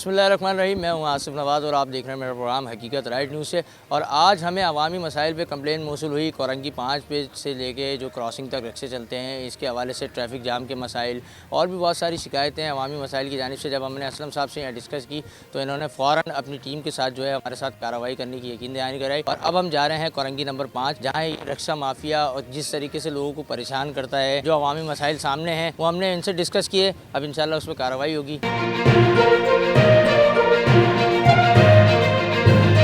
बिस्मिल्लाहिर्रहमानिर्रहीम। मैं हूँ आसिफ नवाज़ और आप देख रहे हैं मेरा प्रोग्राम हकीकत राइट न्यूज़ से। और आज हमें अवामी मसाइल पे कंप्लेन मौसूल हुई कोरंगी 5 पेज से लेके जो क्रॉसिंग तक रक्शे चलते हैं, इसके हवाले से ट्रैफिक जाम के मसाइल और भी बहुत सारी शिकायतें हैं अवामी मसाइल की जानिब से। जब हमने असलम साहब से यहाँ डिस्कस की तो इन्होंने फ़ौरन अपनी टीम के साथ जो है हमारे साथ कार्रवाई करने की यकीन दहानी कराई। और अब हम जा रहे हैं कोरंगी नंबर 5, जहाँ ये रक्षा माफिया और जिस तरीके से लोगों को परेशान करता है, जो अवामी मसाइल सामने हैं वो हमने इनसे डिस्कस किए। अब इंशाल्लाह उस पर कार्रवाई होगी।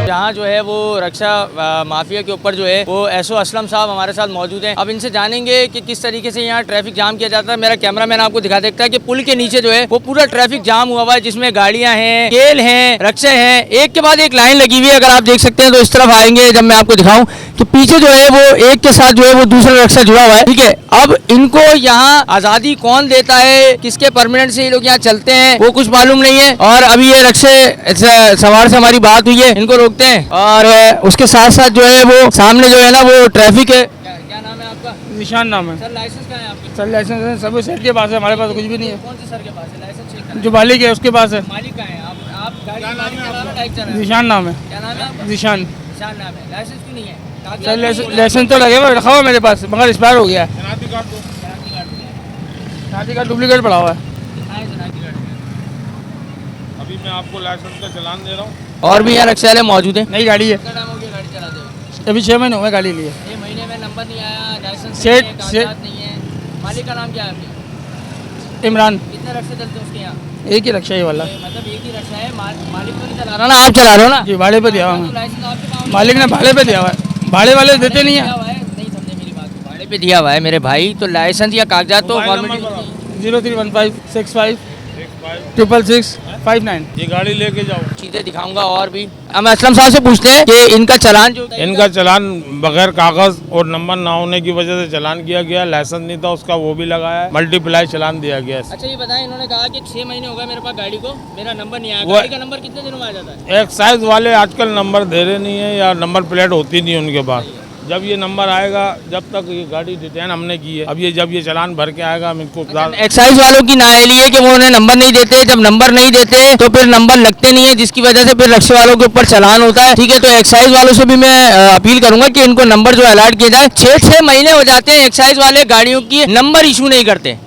जहाँ जो है वो रक्षा माफिया के ऊपर जो है वो एसओ असलम साहब हमारे साथ मौजूद हैं। अब इनसे जानेंगे कि किस तरीके से यहाँ ट्रैफिक जाम किया जाता है। मेरा कैमरामैन आपको दिखा देता है कि पुल के नीचे जो है वो पूरा ट्रैफिक जाम हुआ हुआ है, जिसमें गाड़ियाँ हैं, केल हैं, रक्षे हैं, एक के बाद एक लाइन लगी हुई है। अगर आप देख सकते हैं तो इस तरफ आएंगे जब मैं आपको दिखाऊं तो पीछे जो है वो एक के साथ जो है वो दूसरा रक्षा जुड़ा हुआ है। ठीक है, अब इनको यहाँ आज़ादी कौन देता है, किसके परमिनेंट से ये लोग यहाँ चलते हैं वो कुछ मालूम नहीं है। और अभी ये रक्षे सवार से हमारी बात हुई है, इनको रोकते हैं। और उसके साथ साथ जो है वो सामने जो है ना वो ट्रैफिक है। क्या नाम है आपका? निशान नाम है सर। लाइसेंस कहाँ है आपका? सर लाइसेंस सब सर के पास है, हमारे पास कुछ भी नहीं है। कौन से सर के पास है लाइसेंस? चेक करें। जो मालिक है उसके पास है। मालिक कहाँ है? आप गाड़ी मालिक चला रहे हो, बाइक चला रहे हो? निशान नाम है। क्या नाम है आपका? निशान। निशान नाम है। लाइसेंस क्यों नहीं है? सर लाइसेंस तो लगे हुआ रखा हुआ मेरे पास, मगर एक्सपायर हो गया है। शनाख्ती कार्ड डुप्लीकेट पड़ा हुआ है। अभी मैं आपको लाइसेंस का चालान दे रहा हूँ। और भी यहाँ रक्षा वाले मौजूद हैं। नई गाड़ी है, कितना टाइम हो गया गाड़ी चलाते हुए? अभी 6 महीने हुए गाड़ी लिए। 6 महीने में नंबर नहीं आया, लाइसेंस सेठ- नहीं है, कागजात नहीं है। मालिक का नाम क्या है आपके? इमरान। कितने रक्षे चलते हैं उसके यहाँ? एक ही रक्षा ही वाला। मतलब एक ही रक्षा है, मालिक तो नहीं चला रहा ना, आप चला रहे हो ना? जी भाड़े पे दिया हुआ है। लाइसेंस आपके पास मालिक ने भाड़े पे दिया हुआ है, भाड़े वाले देते नहीं है। नहीं समझे मेरी बात को। भाड़े पे दिया हुआ है मेरे भाई, तो लाइसेंस या कागजात तो फॉर्मेलिटी होती है। 0315656659। ये गाड़ी लेके जाओ। चीज़ें दिखाऊंगा और भी। हम असलम साहब से पूछते हैं कि इनका चालान जो इनका चालान बगैर कागज और नंबर ना होने की वजह से चालान किया गया। लाइसेंस नहीं था उसका, वो भी लगाया है। मल्टीप्लाई चालान दिया गया। अच्छा ये बताएं, इन्होंने कहा कि 6 महीने हो गए मेरे पास गाड़ी को, मेरा नंबर नहीं आया। वो- गाड़ी का नंबर कितने दिनों में आ जाता है? एक्साइज वाले आजकल नंबर दे रहे नहीं है या नंबर प्लेट होती नहीं उनके पास। जब ये नंबर आएगा, जब तक ये गाड़ी डिटेन हमने की है, अब ये जब ये चालान भर के आएगा हम इनको एक्साइज वालों की नाअहली है कि वो उन्हें नंबर नहीं देते। जब नंबर नहीं देते तो फिर नंबर लगते नहीं है, जिसकी वजह से फिर रक्षा वालों के ऊपर चालान होता है। ठीक है, तो एक्साइज वालों से भी मैं अपील करूंगा कि इनको नंबर जो अलर्ट किए जाए। 6 महीने हो जाते हैं एक्साइज वाले गाड़ियों की नंबर इशू नहीं करते।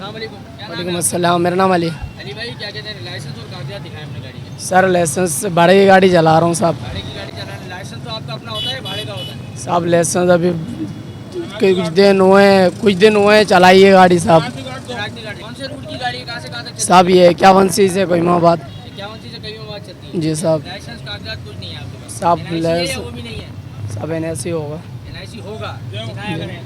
वालेकुम अस्सलाम, मेरा नाम अली। अली भाई, क्या कहते हैं, लाइसेंस और कागजात दिखाएं अपनी गाड़ी के? सर लाइसेंस भाड़े की गाड़ी चला रहा हूँ साहब। भाड़े की गाड़ी चला रहे हैं, लाइसेंस तो आपका अपना होता है, भाड़े का होता है? साहब लाइसेंस अभी कुछ दिन हुए हैं चलाई है गाड़ी साहब। कौन से रूट की गाड़ी है, कहाँ से कहाँ तक चलती साहब ये 51 से कोइमाबाद। है? 51 से कईमाबाद चलती है। जी साहब। लाइसेंस कागजात कुछ नहीं है आपके पास? साहब NIC है या लाइसेंस वो भी नहीं है? साहब NIC होगा। NIC होगा, दिखाया करें।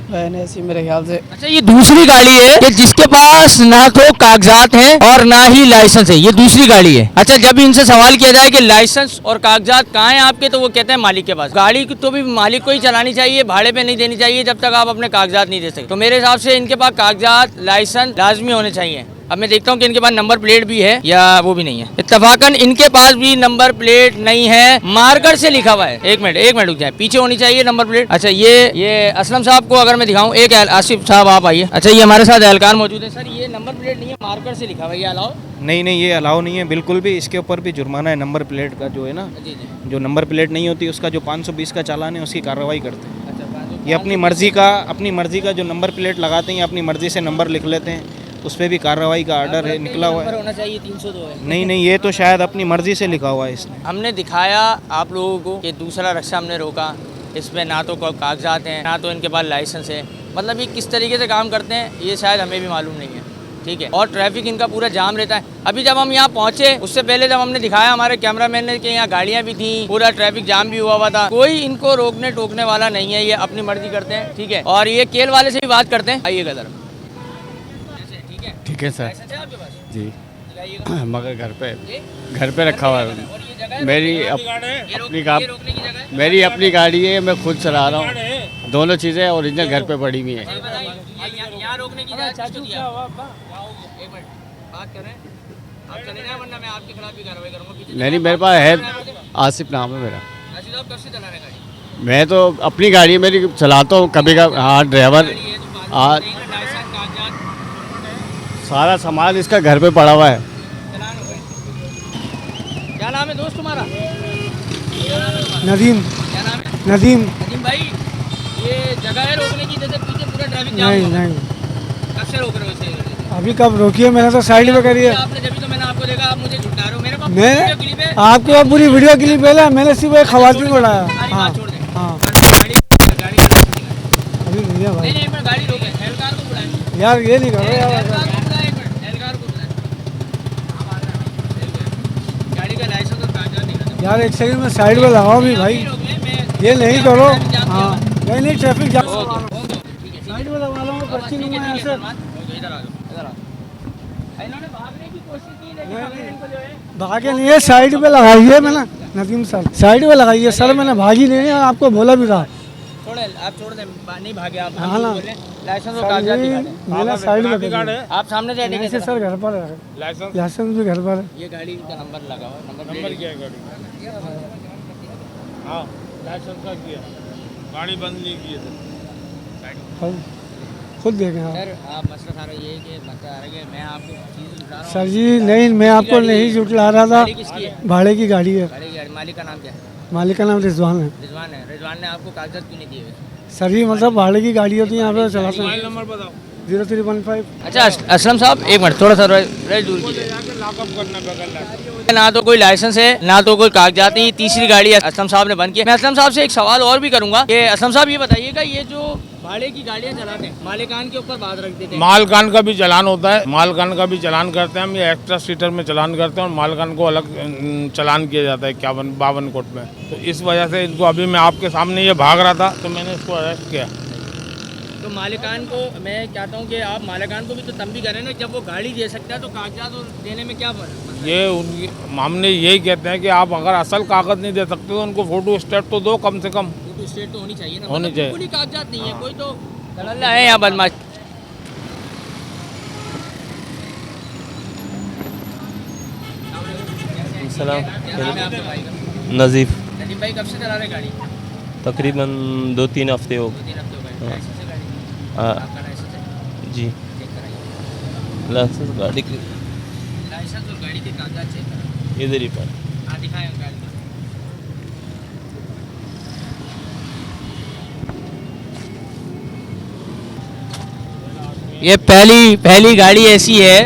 NIC मेरे ख्याल से। अच्छा ये दूसरी गाड़ी है कि जिसके पास ना तो कागजात हैं और ना ही लाइसेंस है, ये दूसरी गाड़ी है। अच्छा, जब इनसे सवाल किया जाए कि लाइसेंस और कागजात कहाँ हैं आपके, तो वो कहते हैं मालिक के पास। गाड़ी तो भी मालिक को ही चलानी चाहिए, भाड़े पे नहीं देनी चाहिए जब तक आप अपने कागजात नहीं दे सकते। तो मेरे हिसाब से इनके पास कागजात, लाइसेंस लाजमी होने चाहिए। अब मैं देखता हूँ कि इनके पास नंबर प्लेट भी है या वो भी नहीं है। इत्तफाकन इनके पास भी नंबर प्लेट नहीं है, मार्कर से लिखा हुआ है। एक मिनट रुक जाए, पीछे होनी चाहिए नंबर प्लेट। अच्छा ये असलम साहब को अगर मैं दिखाऊं, एक आसिफ साहब आप आइए। अच्छा ये हमारे साथ एहलकार मौजूद है। सर ये नंबर प्लेट नहीं है, मार्कर से लिखा हुआ है, ये अलाउ? नहीं ये अलाउ नहीं है बिल्कुल भी। इसके ऊपर भी जुर्माना है नंबर प्लेट का, जो है ना, जी जी। जो नंबर प्लेट नहीं होती उसका जो 520 का चालान है उसकी कार्रवाई करते हैं। अच्छा, ये अपनी मर्जी का जो नंबर प्लेट लगाते हैं, अपनी मर्जी से नंबर लिख लेते हैं, उस पर भी कार्रवाई का आर्डर है, निकला हुआ है। होना चाहिए 302 है। नहीं ये तो शायद अपनी मर्जी से लिखा हुआ है इसने। हमने दिखाया आप लोगों को कि दूसरा रक्षा हमने रोका, इसमें ना तो कागजात हैं ना तो इनके पास लाइसेंस है। मतलब ये किस तरीके से काम करते हैं ये शायद हमें भी मालूम नहीं है। ठीक है, और ट्रैफिक इनका पूरा जाम रहता है। अभी जब हम यहाँ पहुँचे उससे पहले जब हमने दिखाया हमारे कैमरामैन ने कि यहाँ गाड़ियाँ भी थी, पूरा ट्रैफिक जाम भी हुआ था। कोई इनको रोकने टोकने वाला नहीं है, ये अपनी मर्जी करते हैं। ठीक है, और ये केल वाले से भी बात करते हैं। आइएगा जरा। ठीक है सर। लाइसेंस है आपके पास? जी दिखाइएगा। मगर ये? घर पे रखा हुआ है। और ये जगह है मेरी रोकने की? अपनी ये रोकने की जगह है? मेरी अपनी गाड़ी है, मैं खुद चला रहा हूँ। दोनों चीज़ें ओरिजिनल घर पे पड़ी हुई हैं। ये बताइए, यहाँ रोकने की इजाज़त किसको दिया? एक मिनट बात कर रहे हैं, आप चले जाए वरना मैं आपके खिलाफ भी कार्रवाई करूँगा। नहीं मेरे पास है, आसिफ नाम है मेरा। आसिफ साहब कब से चला रहे हैं गाड़ी? मैं तो अपनी गाड़ी है मेरी चलाता हूँ कभी का। हाँ ड्राइवर। गाड़ी है तो बात हाँ नहीं है, लाइसेंस कागजात सारा सामान इसका घर पे पड़ा हुआ है। चलान हो गए। क्या नाम है दोस्त तुम्हारा? नदीम। क्या नाम है? नदीम। नदीम भाई, ये जगह है रोकने की, जैसे पीछे पूरा ट्रैफिक जाम नहीं हुआ। नहीं, कब से रोक रहे हो इसे? अभी कब रोकी है? मैंने तो साइड में करी है। आपने जब तो मैंने आपको देखा, आप मुझे झुका रहे हो। मेरे पास मैं वीडियो क्लिप है। आपके पास पूरी वीडियो क्लिप है, मैंने सिर्फ एक खवातीन को उड़ाया। सारी हाँ बात छोड़ दे। हाँ, गाड़ी गाड़ी अभी नहीं है नहीं भाई। नहीं, एक मिनट गाड़ी रोके, एहलकार को बुलाएं। यार ये नहीं करो यार। एहलकार को बुलाएं, एक मिनट एहलकार को बुलाएं। गाड़ी का लाइसेंस और कागजात नहीं यार एक सेकंड में साइड में लगाओ भी भाई, ये नहीं करो। हाँ नहीं नहीं, ट्रैफिक जाम। साइड में लगा लो, पर्ची नहीं है ऐसे। इधर आ जाओ, इधर आ जाओ। इन्होंने भागने की कोशिश की, लेकिन हमने इनको जो है भागे नहीं है, साइड पे लगाई है मैंने। नदीम सर साइड पे लगाई है सर, मैंने भागी नहीं है और आपको बोला भी था। छोड़े, आप छोड़ दें, नहीं भागे आप। हाँ ना। लाइसेंस और सर कागजात ये दिखा दें। मैंने साइड में ट्रैफिक गार्ड है। आप सामने से नहीं देखें सर, घर पर है लाइसेंस लाइसेंस भी घर पर है। ये गाड़ी का नंबर लगा हुआ, नंबर नंबर क्या है गाड़ी? हाँ लाइसेंस का किया, गाड़ी बंद नहीं की है। खुद देखें आप। सर आप मसला सारा ये है कि मसला आ रहा है कि मैं आपको चीज़ जुटा रहा हूँ। सर जी नहीं, मैं आपको नहीं जुटला रहा था। गाड़ी किसकी है? भाड़े की गाड़ी है। गाड़ी की मालिक का नाम क्या है? मालिक का नाम रिजवान है। रिजवान है। रिजवान ने आपको कागजात क्यों नहीं दिए हुए? सर जी मतलब भाड़े की गाड़ी होती है, यहाँ पे चलाते मोबाइल हैं। नंबर बताओ। 0315। अच्छा असलम साहब, एक मिनट थोड़ा सा रह दूर कीजिए। जाके लॉकअप करना बगल लाइसेंस। ना तो कोई लाइसेंस है, ना तो कोई कागजात नहीं। तीसरी गाड़ी असलम साहब ने बंद की। मैं असलम साहब से एक सवाल और भी करूंगा कि असलम साहब ये बताइएगा, ये जो भाड़े की गाड़ियाँ चलाते हैं, मालिकान के ऊपर बात रख देते हैं। मालकान का भी चालान होता है, मालकान का भी चालान करते हैं हम। ये एक्स्ट्रा सीटर में चालान करते हैं और मालकान को अलग चालान किया जाता है 51-52 कोट में। तो इस वजह से इनको, अभी मैं आपके सामने ये भाग रहा था तो मैंने इसको अरेस्ट किया। तो मालिकान को मैं कहता हूँ कि आप मालिकान को भी तो तंबी करें ना, जब वो गाड़ी दे सकता है तो कागजात और देने में क्या फर्क है? ये उनकी, हमने यही कहते हैं कि आप अगर असल कागज नहीं दे सकते तो उनको फोटो स्टेट तो दो कम से कम। फोटो स्टेट तो होनी चाहिए ना। होनी चाहिए। बिल्कुल ही कागजात नहीं है, कोई तो धड़ल्ला है यहाँ बदमाश। सलाम। क्या नाम है आपके भाई का? नज़ीफ़। नदीम भाई कब से चला रहे गाड़ी? तकरीबन 2-3 हफ्ते हो 2-3 हफ्ते हो गए। लाइसेंस है गाड़ी? हाँ आपका लाइसेंस है? जी। चेक कराइए। लाइसेंस गाड़ी के लाइसेंस और गाड़ी के कागजात चेक कराइए। इधर ही पर। हाँ दिखाएं गाड़ी। ये पहली गाड़ी ऐसी है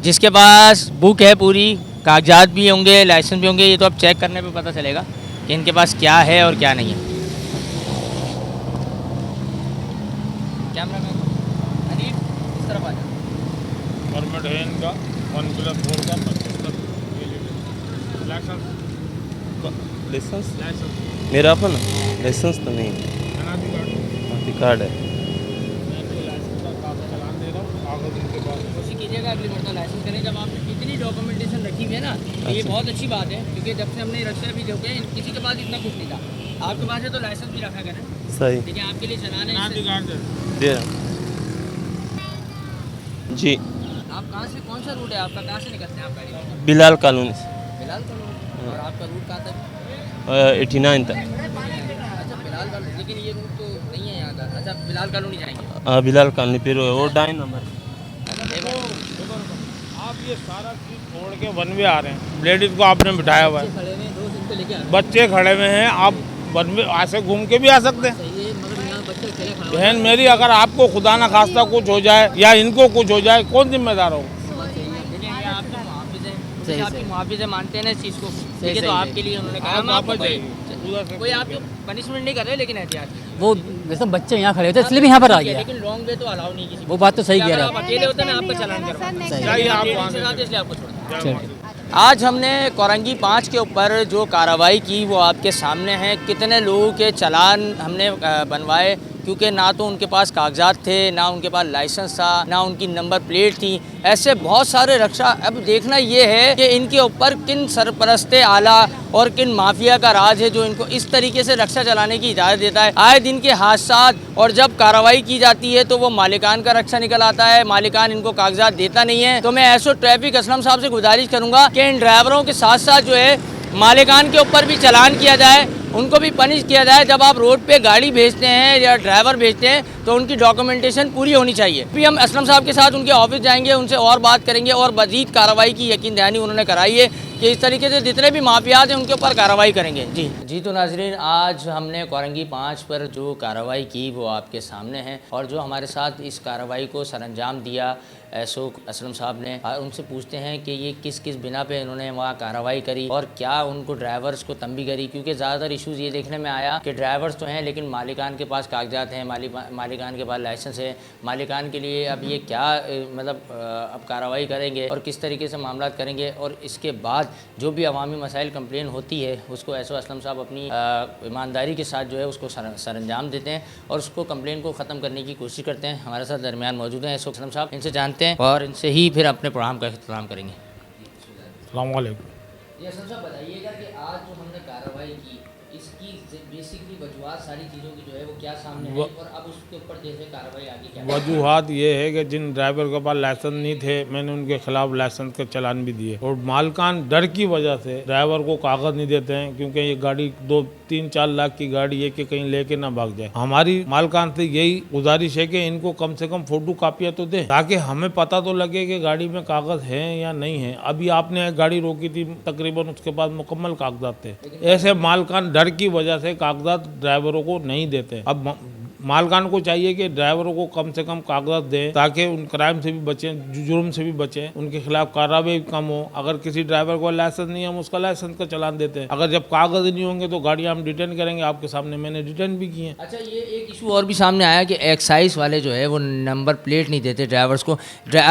जिसके पास बुक है पूरी, कागजात भी होंगे, लाइसेंस भी होंगे। ये तो अब चेक करने पे पता चलेगा कि इनके पास क्या है और क्या नहीं है। कैमरामैन अनीफ इस तरफ आ जाओ। परमिट है इनका 1+4 का 25 तक। लाइसेंस लाइसेंस मेरा अपन लाइसेंस तो नहीं है, कार्ड है। कोशिश कीजिएगा अगली मरतबा लाइसेंस करें। जब आपने इतनी डॉक्यूमेंटेशन रखी हुई है ना, तो ये बहुत अच्छी बात है, क्योंकि जब से हमने रक्षा भी रोके किसी के पास इतना कुछ नहीं था। आपके पास है तो लाइसेंस भी रखा करें। सही देखिए आपके लिए चलाने दे रहा जी। आप कहाँ से, कौन सा रूट है आपका, कहाँ से निकलते हैं आप गाड़ी? बिलाल कॉलोनी से बिलाल का रूट। और आपका रूट कहाँ तक? 89 तक। अच्छा बिलाल का, लेकिन ये रूट तो नहीं है यहाँ का। अच्छा बिलाल कॉलोनी जाएंगे? हाँ बिलाल कॉलोनी फिर वो डाइन नंबर। आप ये सारा चीज छोड़ के वन वे आ रहे हैं, लेडीज को आपने बिठाया हुआ है, खड़े हुए दोस्त इनको लेके आ रहे बच्चे खड़े हुए हैं, आप वन वे ऐसे घूम के भी आ सकते हैं। हैं। ये मगर यहाँ बच्चे अकेले खड़ा बहन मेरी, अगर आपको खुदा ना खास्ता कुछ हो जाए या इनको कुछ हो जाए, कौन जिम्मेदार हो? आपकी मुआवजे मानते हैं ना इस चीज़ को, ठीक है? तो आपके लिए उन्होंने कहा हम आपको कोई आपको पनिशमेंट नहीं कर रहे, लेकिन एहतियात वो जैसे बच्चे यहाँ खड़े होते इसलिए भी यहाँ पर आ गया। लेकिन लॉन्ग वे तो अलाउ नहीं किसी को। वो बात तो सही कह अगर रहे आप हैं। अकेले होते ना आपका चालान करवाते। चाहिए आप इसलिए आपको छोड़। आज हमने कोरंगी 5 के ऊपर जो कार्रवाई की वो आपके सामने है। कितने लोगों के चालान हमने बनवाए, क्योंकि ना तो उनके पास कागजात थे, ना उनके पास लाइसेंस था, ना उनकी नंबर प्लेट थी। ऐसे बहुत सारे रक्षा। अब देखना ये है कि इनके ऊपर किन सरपरस्ते आला और किन माफिया का राज है जो इनको इस तरीके से रक्षा चलाने की इजाज़त देता है। आए दिन के हादसात, और जब कार्रवाई की जाती है तो वो मालिकान का रक्षा निकल आता है, मालिकान इनको कागजात देता नहीं है। तो मैं ऐसो ट्रैफिक असलम साहब से गुजारिश करूँगा कि इन ड्राइवरों के साथ साथ जो है मालिकान के ऊपर भी चालान किया जाए, उनको भी पनिश किया जाए। जब आप रोड पे गाड़ी भेजते हैं या ड्राइवर भेजते हैं तो उनकी डॉक्यूमेंटेशन पूरी होनी चाहिए। फिर हम असलम साहब के साथ उनके ऑफिस जाएंगे, उनसे और बात करेंगे और मज़ीद कार्रवाई की यकीन दहानी उन्होंने कराई है कि इस तरीके से जितने भी माफियात हैं उनके ऊपर कार्रवाई करेंगे। जी तो नाजरीन, आज हमने कोरंगी 5 पर जो कार्रवाई की वो आपके सामने है, और जो हमारे साथ इस कार्रवाई को सरअंजाम दिया एसओ असलम साहब ने, उनसे पूछते हैं कि ये किस किस बिना पे इन्होंने वहाँ कार्रवाई करी और क्या उनको ड्राइवर्स को तंबी करी, क्योंकि ज़्यादातर इशूज़ ये देखने में आया कि ड्राइवर्स तो हैं लेकिन मालिकान के पास कागजात हैं, मालिकान के पास लाइसेंस है। मालिकान के लिए अब ये क्या मतलब अब कार्रवाई करेंगे और किस तरीके से मामला करेंगे, और इसके बाद जो भी अवामी मसाइल कंप्लेन होती है उसको एसओ असलम साहब अपनी ईमानदारी के साथ जो है उसको सरअंजाम देते हैं और उसको कंप्लेन को ख़त्म करने की कोशिश करते हैं। हमारे साथ दरमियान मौजूद हैं एसओ असलम साहब, इनसे जानते हैं और इनसे ही फिर अपने प्रोग्राम का इख्तिताम करेंगे। अस्सलाम वालेकुम। ये असलम साहब बताइएगा कि आज जो हमने कार्रवाई की इसकी बेसिकली वजूहत सारी चीज़ों की जो है वो क्या सामने है, और अब उसके ऊपर जैसे कार्रवाई आगे क्या वजूहत ये है कि जिन ड्राइवर के पास लाइसेंस नहीं थे मैंने उनके खिलाफ लाइसेंस के चालान भी दिए, और मालकान डर की वजह से ड्राइवर को कागज नहीं देते हैं क्योंकि ये गाड़ी 2-3-4 लाख की गाड़ी है कि कहीं लेके ना भाग जाए। हमारी मालकान से यही गुजारिश है कि इनको कम से कम फोटो कापियाँ तो दें ताकि हमें पता तो लगे कि गाड़ी में कागज है या नहीं है। अभी आपने एक गाड़ी रोकी थी, तकरीबन उसके पास मुकम्मल कागजात थे। ऐसे मालकान डर की वजह से कागजात ड्राइवरों को नहीं देते। अब मालकान को चाहिए कि ड्राइवरों को कम से कम कागजात दें ताकि उन क्राइम से भी बचें, जुर्म से भी बचें, उनके खिलाफ कार्रवाई कम हो। अगर किसी ड्राइवर को लाइसेंस नहीं है हम उसका लाइसेंस का चालान देते हैं। अगर जब कागज नहीं होंगे तो गाड़ियाँ हम रिटर्न करेंगे। आपके सामने मैंने रिटर्न भी की हैं। अच्छा, ये एक इशू और भी सामने आया कि एक्साइज वाले जो है वो नंबर प्लेट नहीं देते ड्राइवर्स को।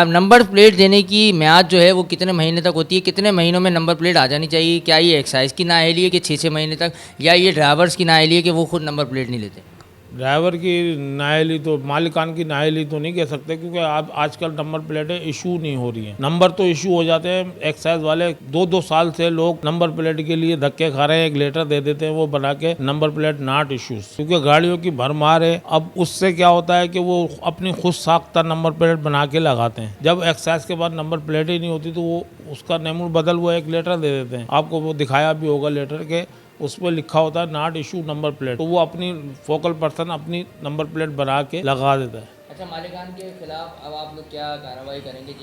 नंबर प्लेट देने की म्याद जो है वो कितने महीने तक होती है, कितने महीनों में नंबर प्लेट आ जानी चाहिए? क्या ये एक्साइज की नाअहली है कि 6-6 महीने तक, या ये ड्राइवर्स की नाअहली है कि वो खुद नंबर प्लेट नहीं लेते? ड्राइवर की नाअहली तो, मालिकान की नाअहली तो नहीं कह सकते क्योंकि आप आजकल नंबर प्लेटें इशू नहीं हो रही हैं। नंबर तो इशू हो जाते हैं। एक्साइज वाले 2-2 साल से लोग नंबर प्लेट के लिए धक्के खा रहे हैं। एक लेटर दे देते हैं वो बना के, नंबर प्लेट नॉट इशूज, क्योंकि गाड़ियों की भरमार है। अब उससे क्या होता है कि वो अपनी खुद साख्ता नंबर प्लेट बना के लगाते हैं। जब एक्साइज के बाद नंबर प्लेट ही नहीं होती तो वो उसका नेमूर बदल हुआ एक लेटर दे देते हैं। आपको वो दिखाया भी होगा लेटर के, उस पर लिखा होता है नॉट इशू नंबर प्लेट, तो वो अपनी फोकल पर्सन अपनी नंबर प्लेट बना के लगा देता है। अच्छा, मालिकान के खिलाफ अब आप लोग क्या कार्रवाई करेंगे?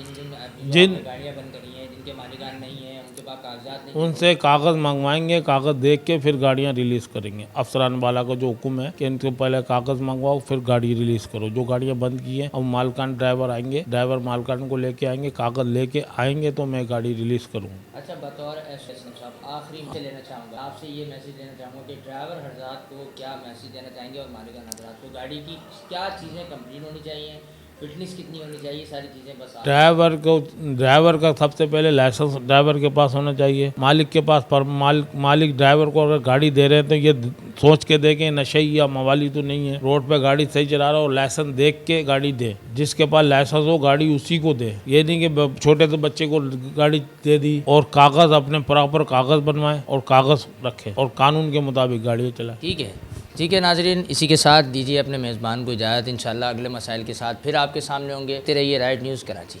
जिन गाड़ियाँ बंद करी हैं, जिनके मालिकान नहीं है, उनके पास कागजात नहीं, उनसे कागज़ मंगवाएंगे, कागज़ देख के फिर गाड़ियाँ रिलीज़ करेंगे। अफसरान वाला का जो हुक्म है कि इनसे पहले कागज़ मंगवाओ फिर गाड़ी रिलीज़ करो। जो गाड़ियाँ बंद की हैं अब मालकान ड्राइवर आएंगे, ड्राइवर मालकान को लेके आएंगे, कागज़ लेके आएंगे तो मैं गाड़ी रिलीज़ करूँगा। अच्छा, बतौर एसओ साहब आखिरी में लेना चाहूँगा, आपसे ये मैसेज देना चाहूँगा कि ड्राइवर हजरात को क्या मैसेज देना चाहेंगे और मालिकान हजरात को गाड़ी की क्या चीज़ें कंप्लीट होनी चाहिए, फिटनेस कितनी होनी चाहिए, सारी चीज़ें बस ड्राइवर का सबसे पहले लाइसेंस ड्राइवर के पास होना चाहिए। मालिक के पास पर मालिक ड्राइवर को अगर गाड़ी दे रहे हैं तो ये सोच के दे कि नशे या मवाली तो नहीं है, रोड पे गाड़ी सही चला रहा हो, लाइसेंस देख के गाड़ी दे। जिसके पास लाइसेंस हो गाड़ी उसी को दे। ये नहीं कि छोटे से बच्चे को गाड़ी दे दी और कागज़ अपने प्रॉपर कागज़ बनवाए और कागज़ रखे और कानून के मुताबिक गाड़ी चलाए। ठीक है नाजरीन, इसी के साथ दीजिए अपने मेज़बान को इजाज़त। इंशाल्लाह अगले मसाइल के साथ फिर आपके सामने होंगे। रहिए राइट न्यूज़ कराची।